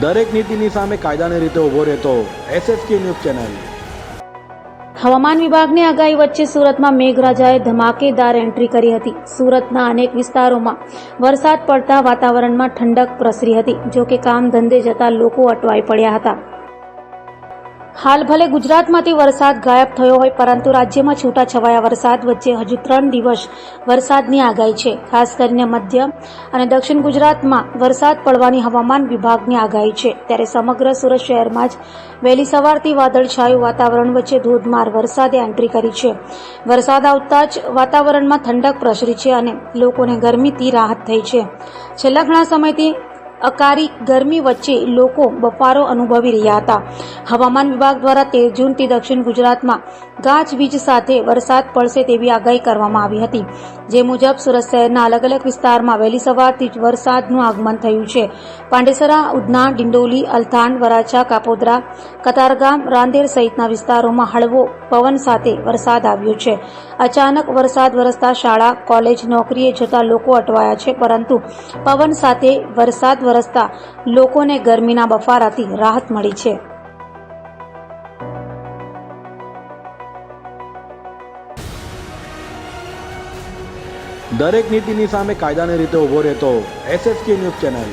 દરેક નીતિની સામે કાયદાની રીતે ઊભો રહેતો SSK ન્યૂઝ ચેનલ। હવામાન વિભાગની આગાહી વચ્ચે સુરતમાં મેઘરાજાએ ધમાકેદાર એન્ટ્રી કરી હતી। સુરતના અનેક વિસ્તારોમાં વરસાદ પડતા વાતાવરણમાં ઠંડક પ્રસરી હતી। જો કે કામ ધંધે જતા લોકો અટવાઈ પડ્યા હતા। હાલ ભલે ગુજરાતમાંથી વરસાદ ગાયબ થયો હોય, પરંતુ રાજ્યમાં છૂટાછવાયા વરસાદ વચ્ચે હજુ 3 દિવસ વરસાદની આગાહી છે। ખાસ કરીને મધ્ય અને દક્ષિણ ગુજરાતમાં વરસાદ પડવાની હવામાન વિભાગની આગાહી છે। ત્યારે સમગ્ર સુરત શહેરમાં જ વહેલી સવારથી વાદળછાયું વાતાવરણ વચ્ચે ધોધમાર વરસાદે એન્ટ્રી કરી છે। વરસાદ આવતા જ વાતાવરણમાં ઠંડક પ્રસરી છે અને લોકોને ગરમીથી રાહત થઈ છે। છેલ્લા ઘણા સમયથી અકારી ગરમી વચ્ચે લોકો બફારો અનુભવી રહ્યા હતા। હવામાન વિભાગ દ્વારા 13 જૂનથી દક્ષિણ ગુજરાતમાં ગાજવીજ સાથે વરસાદ પડશે તેવી આગાહી કરવામાં આવી હતી। જે મુજબ સુરત શહેરના અલગ અલગ વિસ્તારમાં વહેલી સવારથી જ વરસાદનું આગમન થયું છે। પાંડેસરા, ઉધના, ડિંડોલી, અલથાણ, વરાછા, કાપોદ્રા, કતારગામ, રાંદેર સહિતના વિસ્તારોમાં હળવો પવન સાથે વરસાદ આવ્યો છે। અચાનક વરસાદ વરસતા શાળા, કોલેજ, નોકરીએ જતા લોકો અટવાયા છે, પરંતુ પવન સાથે વરસાદ વરસતા લોકોને ગરમીના બફારાથી રાહત મળી છે। દરેક નીતિની સામે કાયદાની રીતે ઊભો રહેતો SSK ન્યૂઝ ચેનલ।